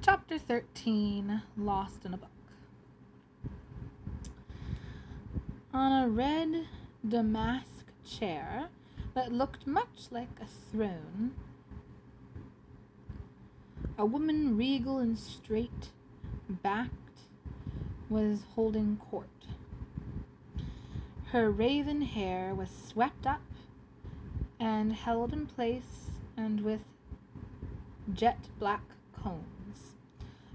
Chapter 13, Lost in a Book. On a red damask chair that looked much like a throne, a woman regal and straight-backed was holding court. Her raven hair was swept up and held in place and with jet black combs.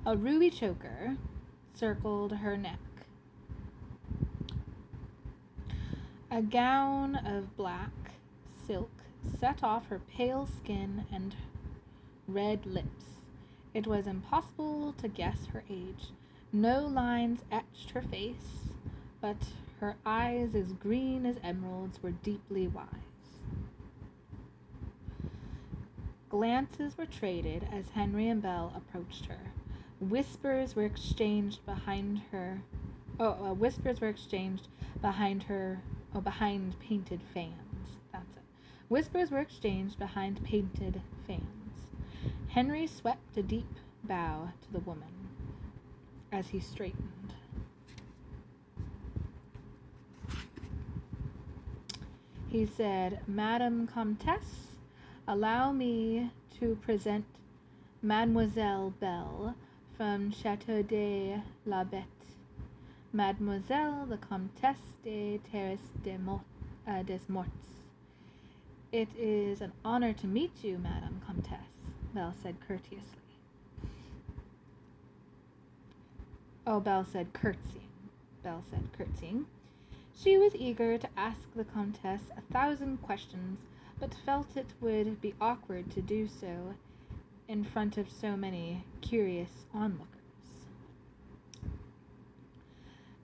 A ruby choker circled her neck. A gown of black silk set off her pale skin and red lips. It was impossible to guess her age. No lines etched her face, but her eyes, as green as emeralds, were deeply wise. Glances were traded as Henry and Belle approached her. Whispers were exchanged behind painted fans. That's it. Whispers were exchanged behind painted fans. Henry swept a deep bow to the woman as he straightened. He said, "Madame Comtesse, allow me to present Mademoiselle Belle from Château de la Bête, Mademoiselle the Comtesse de Terrace des Morts." "It is an honor to meet you, Madame Comtesse," Belle said courteously. Belle said curtsying. She was eager to ask the Comtesse 1,000 questions, but felt it would be awkward to do so in front of so many curious onlookers.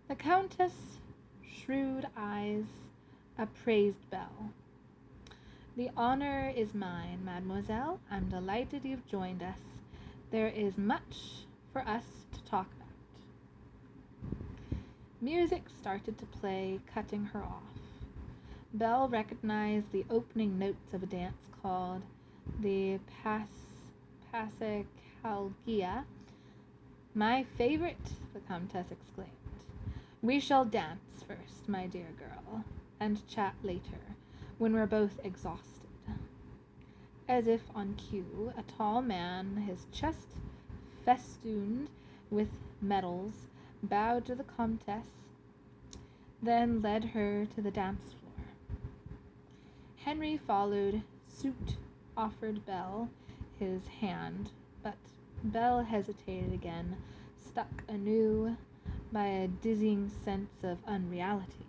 The Countess' shrewd eyes appraised Belle. "The honor is mine, mademoiselle. I'm delighted you've joined us. There is much for us to talk about." Music started to play, cutting her off. Belle recognized the opening notes of a dance called the Passacalgia. "My favorite," the Countess exclaimed. "We shall dance first, my dear girl, and chat later, when we're both exhausted." As if on cue, a tall man, his chest festooned with medals, bowed to the Comtesse, then led her to the dance floor. Henry followed suit, offered Belle his hand, but Belle hesitated again, struck anew by a dizzying sense of unreality.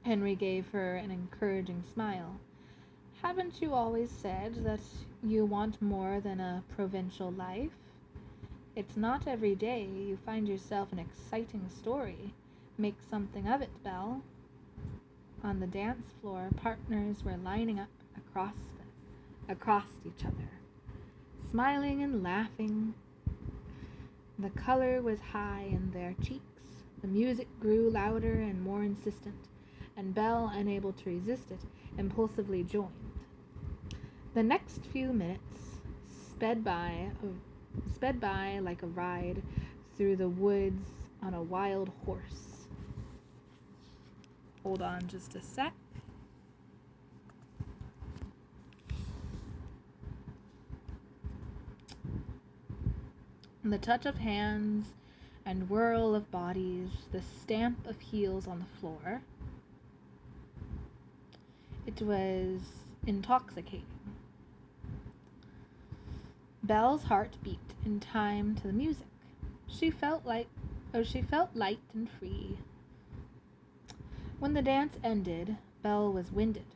Henry gave her an encouraging smile. "Haven't you always said that you want more than a provincial life? It's not every day you find yourself an exciting story. Make something of it, Belle." On the dance floor, partners were lining up across each other, smiling and laughing. The color was high in their cheeks. The music grew louder and more insistent, and Belle, unable to resist it, impulsively joined. The next few minutes sped by like a ride through the woods on a wild horse. Hold on just a sec. The touch of hands and whirl of bodies, the stamp of heels on the floor. It was intoxicating. Belle's heart beat in time to the music. She felt light and free. When the dance ended, Belle was winded.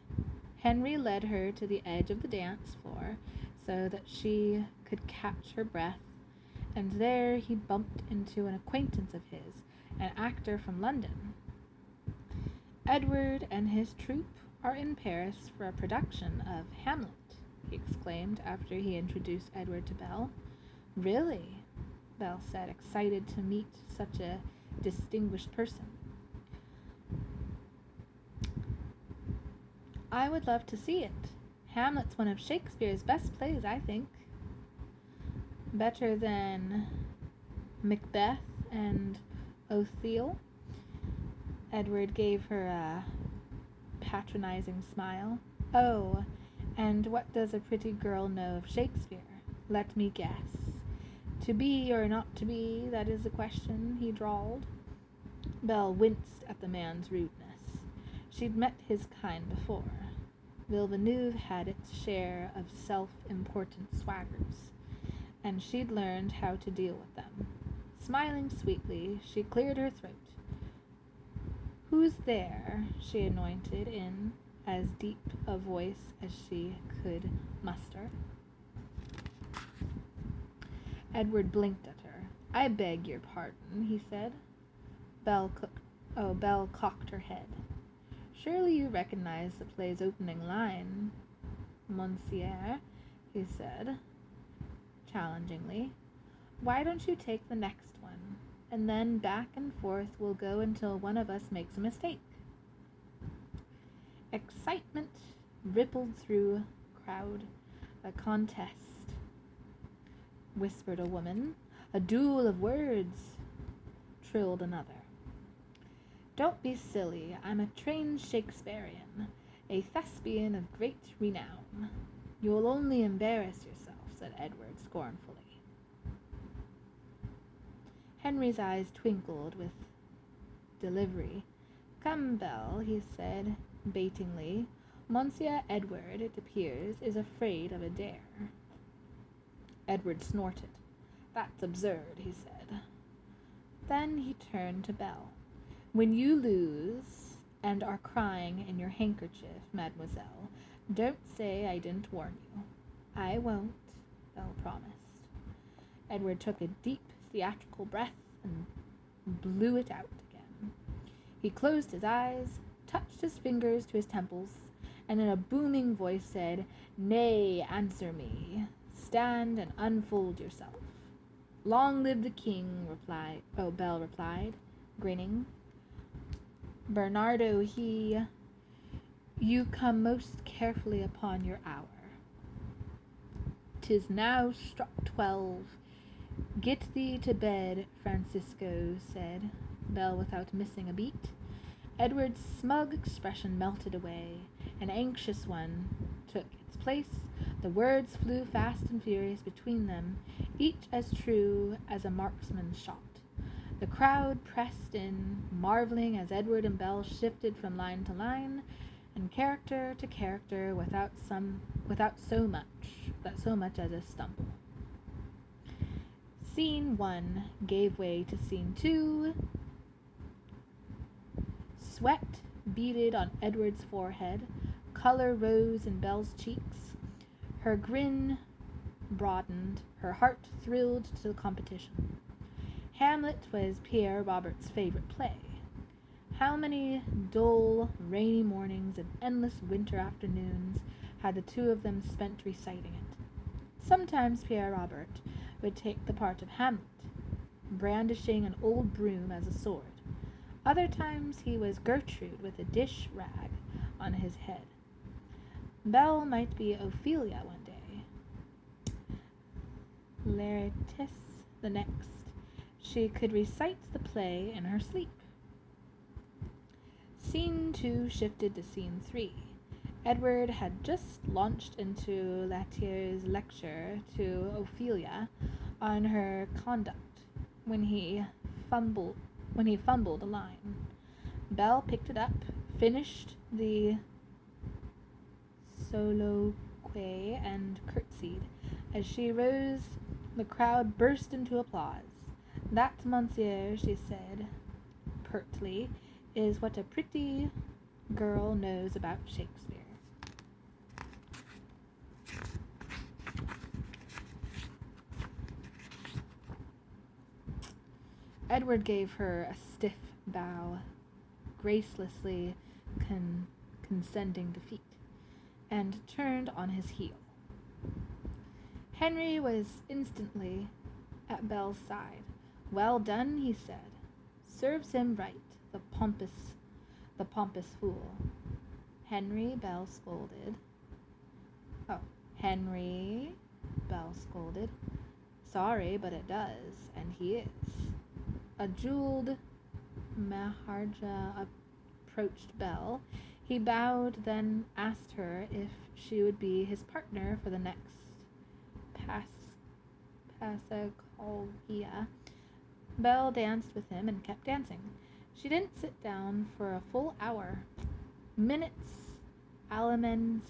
Henry led her to the edge of the dance floor so that she could catch her breath, and there he bumped into an acquaintance of his, an actor from London. "Edward and his troupe are in Paris for a production of Hamlet," he exclaimed after he introduced Edward to Belle. "Really?" Belle said, excited to meet such a distinguished person. "I would love to see it. Hamlet's one of Shakespeare's best plays, I think." Better than Macbeth and Othello? Edward gave her a patronizing smile. Oh, and what does a pretty girl know of Shakespeare? Let me guess. To be or not to be, that is the question, he drawled. Belle winced at the man's rudeness. She'd met his kind before. Villeneuve had its share of self-important swaggers, and she'd learned how to deal with them. Smiling sweetly, she cleared her throat. Who's there? She anointed in as deep a voice as she could muster. Edward blinked at her. I beg your pardon, he said. Belle cocked her head. Surely you recognize the play's opening line, Monsieur, he said, challengingly. Why don't you take the next one, and then back and forth we'll go until one of us makes a mistake. Excitement rippled through crowd. A contest, whispered a woman. A duel of words, trilled another. Don't be silly. I'm a trained Shakespearean, a thespian of great renown. You'll only embarrass yourself, said Edward scornfully. Henry's eyes twinkled with delivery. Come, Belle, he said, baitingly. Monsieur Edward, it appears, is afraid of a dare. Edward snorted. That's absurd, he said. Then he turned to Belle. When you lose and are crying in your handkerchief, mademoiselle, don't say I didn't warn you. I won't, Belle promised. Edward took a deep, theatrical breath and blew it out again. He closed his eyes, touched his fingers to his temples, and in a booming voice said, Nay, answer me. Stand and unfold yourself. Long live the king, Belle replied, grinning. Bernardo, you come most carefully upon your hour. 'Tis now struck 12. Get thee to bed, Francisco said, Belle without missing a beat. Edward's smug expression melted away. An anxious one took its place. The words flew fast and furious between them, each as true as a marksman's shot. The crowd pressed in, marveling as Edward and Belle shifted from line to line, and character to character without so much as a stumble. Scene 1 gave way to Scene 2. Sweat beaded on Edward's forehead, color rose in Belle's cheeks. Her grin broadened, her heart thrilled to the competition. Hamlet was Pierre Robert's favorite play. How many dull, rainy mornings and endless winter afternoons had the two of them spent reciting it? Sometimes Pierre Robert would take the part of Hamlet, brandishing an old broom as a sword. Other times he was Gertrude with a dish rag on his head. Belle might be Ophelia one day, Laertes the next. She could recite the play in her sleep. Scene 2 shifted to Scene 3. Edward had just launched into Laertes' lecture to Ophelia on her conduct when he fumbled a line. Belle picked it up, finished the soliloquy, and curtsied. As she rose, the crowd burst into applause. That, monsieur, she said pertly, is what a pretty girl knows about Shakespeare. Edward gave her a stiff bow, gracelessly consenting defeat, and turned on his heel. Henry was instantly at Belle's side. Well done, he said. Serves him right, the pompous fool. Henry, Belle scolded. Oh, Henry, Belle scolded. sorry, but it does, and he is. A jeweled Maharja approached Belle. He bowed, then asked her if she would be his partner for the next Passacogia. Belle danced with him and kept dancing. She didn't sit down for a full hour. Minutes, alemans,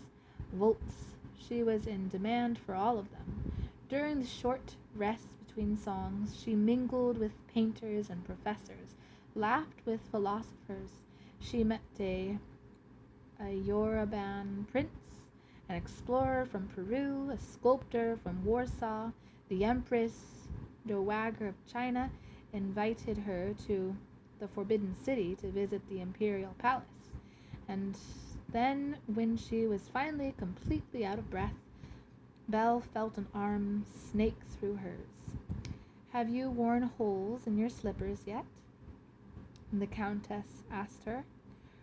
volts. She was in demand for all of them. During the short rests between songs, she mingled with painters and professors, laughed with philosophers. She met a Yoruban prince, an explorer from Peru, a sculptor from Warsaw. The Empress Dowager of China invited her to the Forbidden City to visit the imperial palace. And then, when she was finally completely out of breath, Belle felt an arm snake through hers. "Have you worn holes in your slippers yet?" the Countess asked her,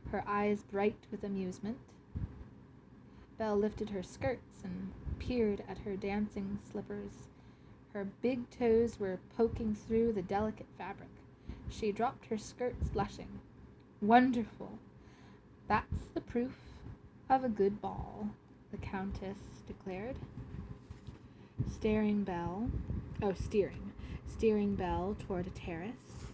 her eyes bright with amusement. Belle lifted her skirts and peered at her dancing slippers. Her big toes were poking through the delicate fabric. She dropped her skirts, blushing. "Wonderful! That's the proof of a good ball," the Countess declared. Steering Belle toward a terrace.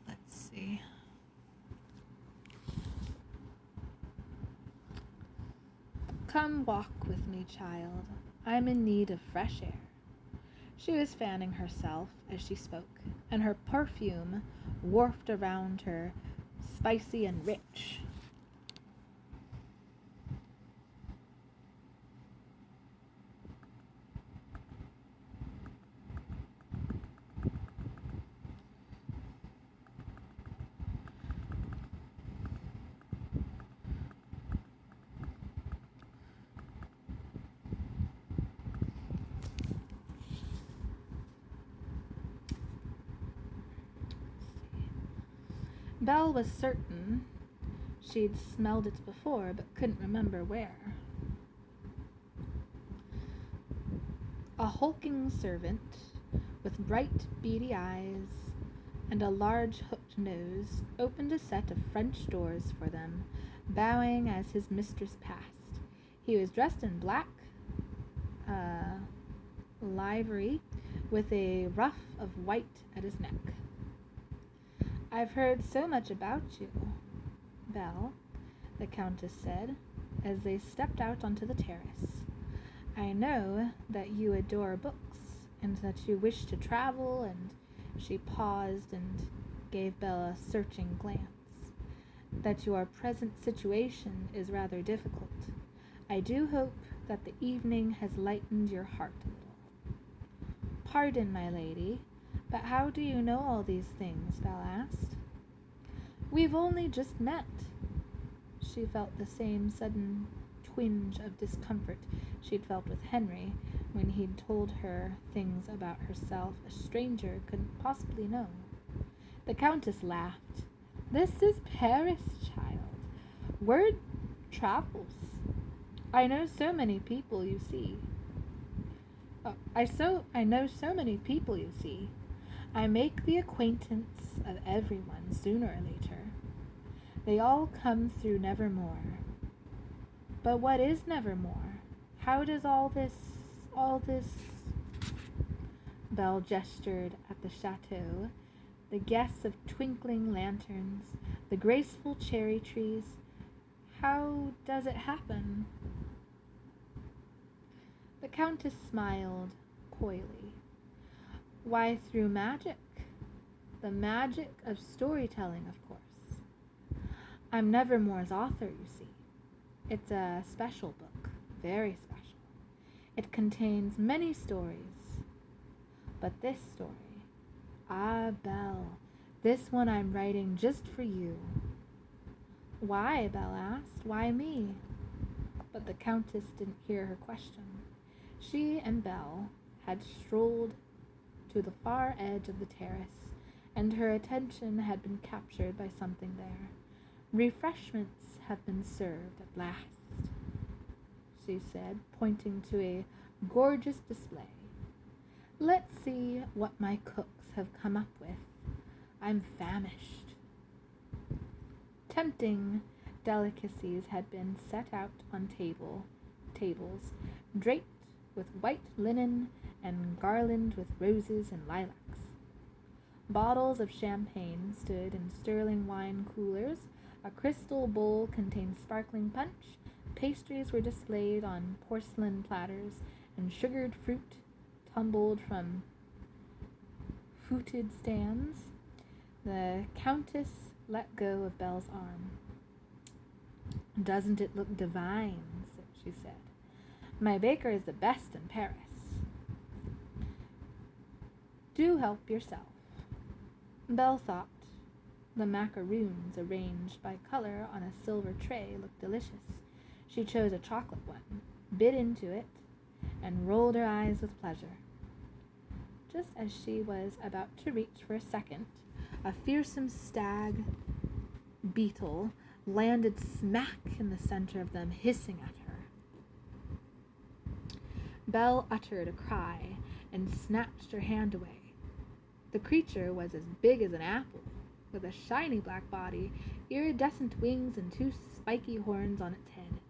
Let's see. "Come walk with me, child. I'm in need of fresh air." She was fanning herself as she spoke, and her perfume wafted around her, spicy and rich. Belle was certain she'd smelled it before, but couldn't remember where. A hulking servant with bright, beady eyes and a large hooked nose opened a set of French doors for them, bowing as his mistress passed. He was dressed in black livery with a ruff of white at his neck. "I've heard so much about you, Belle," the Countess said, as they stepped out onto the terrace. "I know that you adore books, and that you wish to travel," and she paused and gave Belle a searching glance, "that your present situation is rather difficult. I do hope that the evening has lightened your heart a little." "Pardon, my lady, but how do you know all these things?" Belle asked. "We've only just met." She felt the same sudden twinge of discomfort she'd felt with Henry when he'd told her things about herself a stranger couldn't possibly know. The Countess laughed. "This is Paris, child. Word travels. I know so many people, you see. I make the acquaintance of everyone sooner or later. They all come through Nevermore. But what is Nevermore? How does all this... Belle gestured at the chateau, the guests of twinkling lanterns, the graceful cherry trees. "How does it happen?" The Countess smiled coyly. "Why, through magic. The magic of storytelling, of course. I'm Nevermore's author, you see. It's a special book, very special. It contains many stories. But this story, Belle, this one I'm writing just for you." "Why?" Belle asked. "Why me?" But the Countess didn't hear her question. She and Belle had strolled to the far edge of the terrace, and her attention had been captured by something there. "Refreshments have been served at last," she said, pointing to a gorgeous display. "Let's see what my cooks have come up with. I'm famished." Tempting delicacies had been set out on tables, draped with white linen and garlanded with roses and lilacs. Bottles of champagne stood in sterling wine coolers, a crystal bowl contained sparkling punch, pastries were displayed on porcelain platters, and sugared fruit tumbled from footed stands. The Countess let go of Belle's arm. "Doesn't it look divine?" she said. "My baker is the best in Paris. Do help yourself." Belle thought the macaroons arranged by color on a silver tray looked delicious. She chose a chocolate one, bit into it, and rolled her eyes with pleasure. Just as she was about to reach for a second, a fearsome stag beetle landed smack in the center of them, hissing at her. Belle uttered a cry and snatched her hand away. The creature was as big as an apple, with a shiny black body, iridescent wings, and 2 spiky horns on its head.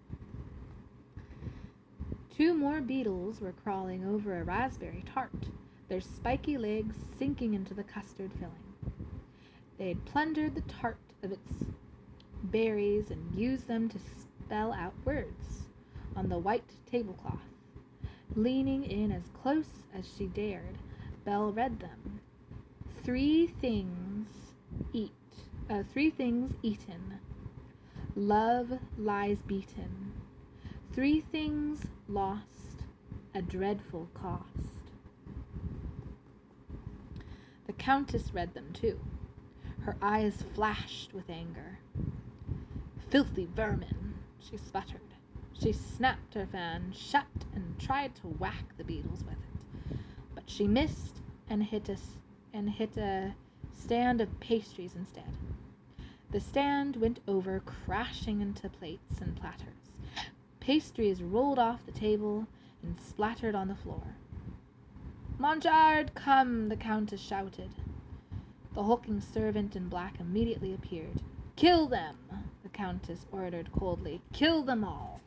2 more beetles were crawling over a raspberry tart, their spiky legs sinking into the custard filling. They had plundered the tart of its berries and used them to spell out words on the white tablecloth. Leaning in as close as she dared, Belle read them. 3 things eaten. Love lies beaten. 3 things lost, a dreadful cost. The Countess read them too. Her eyes flashed with anger. "Filthy vermin," she sputtered. She snapped her fan shut and tried to whack the beetles with it, but she missed and hit a stand of pastries instead. The stand went over, crashing into plates and platters. Pastries rolled off the table and splattered on the floor. "Monchard, come!" the Countess shouted. The hulking servant in black immediately appeared. "Kill them!" the Countess ordered coldly. "Kill them all!"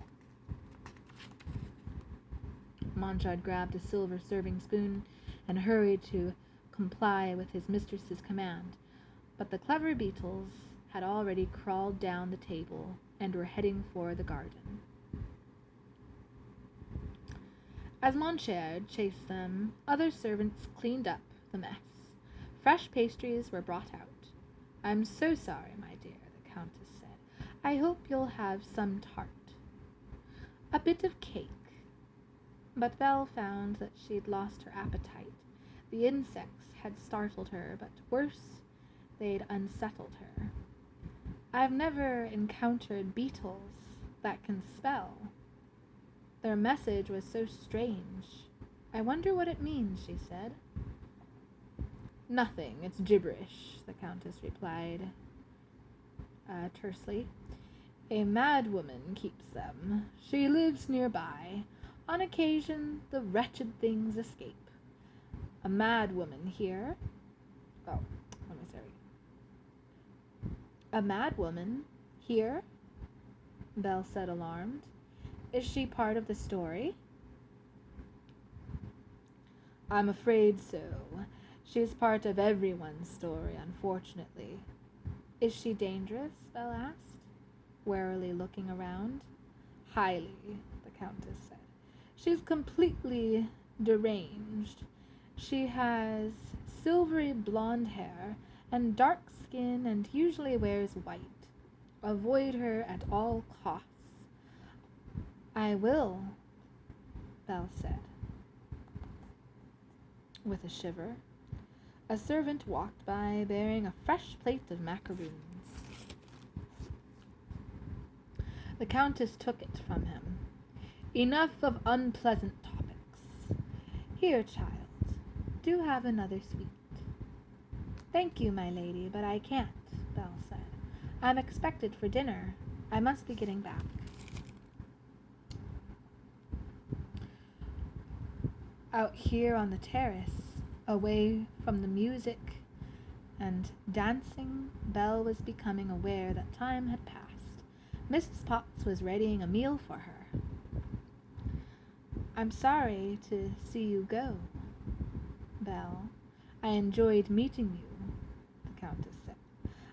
Monchard grabbed a silver serving spoon and hurried to comply with his mistress's command, but the clever beetles had already crawled down the table and were heading for the garden. As Monchard chased them, other servants cleaned up the mess. Fresh pastries were brought out. "I'm so sorry, my dear," the Countess said. "I hope you'll have some tart." "A bit of cake." But Belle found that she'd lost her appetite. The insects had startled her, but worse, they'd unsettled her. "I've never encountered beetles that can spell. Their message was so strange. I wonder what it means," she said. "Nothing, it's gibberish," the Countess replied tersely. "A mad woman keeps them. She lives nearby. On occasion, the wretched things escape. A mad woman here." Oh, let me say. "A mad woman here?" Belle said, alarmed. "Is she part of the story?" "I'm afraid so. She's part of everyone's story, unfortunately." "Is she dangerous?" Belle asked, warily looking around. "Highly," the Countess said. "She's completely deranged. She has silvery blonde hair and dark skin and usually wears white. Avoid her at all costs." "I will," Belle said, with a shiver. A servant walked by bearing a fresh plate of macaroons. The Countess took it from him. "Enough of unpleasant topics. Here, child, do have another sweet." "Thank you, my lady, but I can't," Belle said. I'm expected for dinner. I must be getting back. Out here on the terrace, away from the music and dancing, Belle was becoming aware that time had passed. Mrs. Potts was readying a meal for her. I'm sorry to see you go, Belle. I enjoyed meeting you, the Countess said.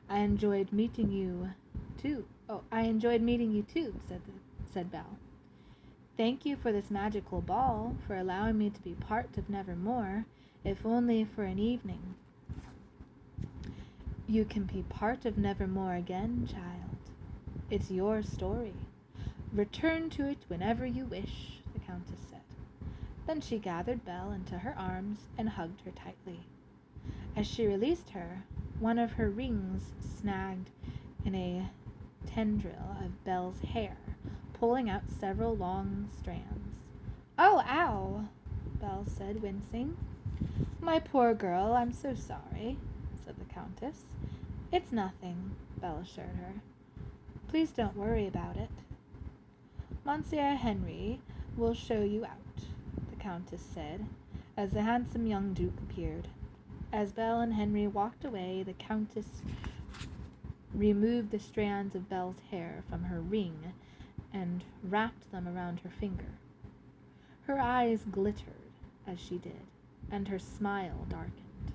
I enjoyed meeting you too. Oh, I enjoyed meeting you too, said Belle. Thank you for this magical ball, for allowing me to be part of Nevermore, if only for an evening. You can be part of Nevermore again, child. It's your story. Return to it whenever you wish, the Countess said. Then she gathered Belle into her arms and hugged her tightly. As she released her, one of her rings snagged in a tendril of Belle's hair, pulling out several long strands. Oh, ow, Belle said, wincing. My poor girl, I'm so sorry, said the Countess. It's nothing, Belle assured her. Please don't worry about it. Monsieur Henry will show you out, the Countess said, as the handsome young Duke appeared. As Belle and Henry walked away, the Countess removed the strands of Belle's hair from her ring and wrapped them around her finger. Her eyes glittered as she did, and her smile darkened.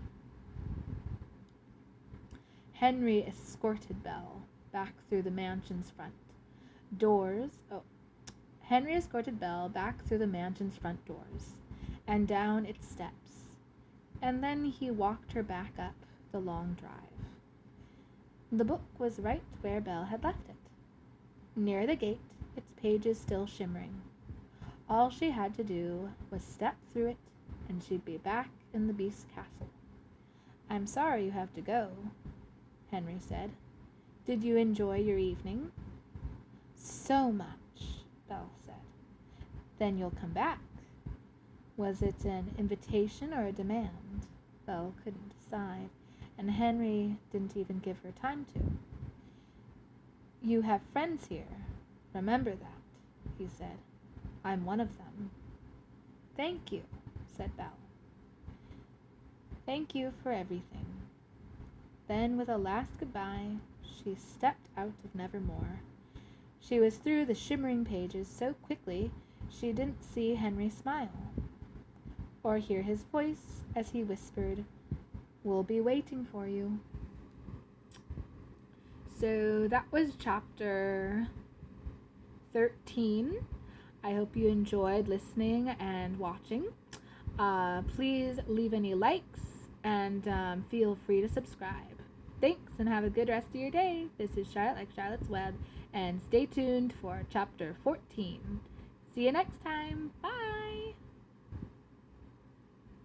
Henry escorted Belle back through the mansion's front doors. Henry escorted Belle back through the mansion's front doors and down its steps, and then he walked her back up the long drive. The book was right where Belle had left it, near the gate, its pages still shimmering. All she had to do was step through it, and she'd be back in the Beast's castle. I'm sorry you have to go, Henry said. Did you enjoy your evening? So much, Belle said. Then you'll come back. Was it an invitation or a demand? Belle couldn't decide, and Henry didn't even give her time to. You have friends here. Remember that, he said. I'm one of them. Thank you, said Belle. Thank you for everything. Then, with a last goodbye, she stepped out of Nevermore. She was through the shimmering pages so quickly she didn't see Henry smile, or hear his voice as he whispered, "We'll be waiting for you." So that was chapter 13. I hope you enjoyed listening and watching. Please leave any likes and feel free to subscribe. Thanks, and have a good rest of your day. This is Charlotte, like Charlotte's Web, and stay tuned for chapter 14. See you next time. Bye!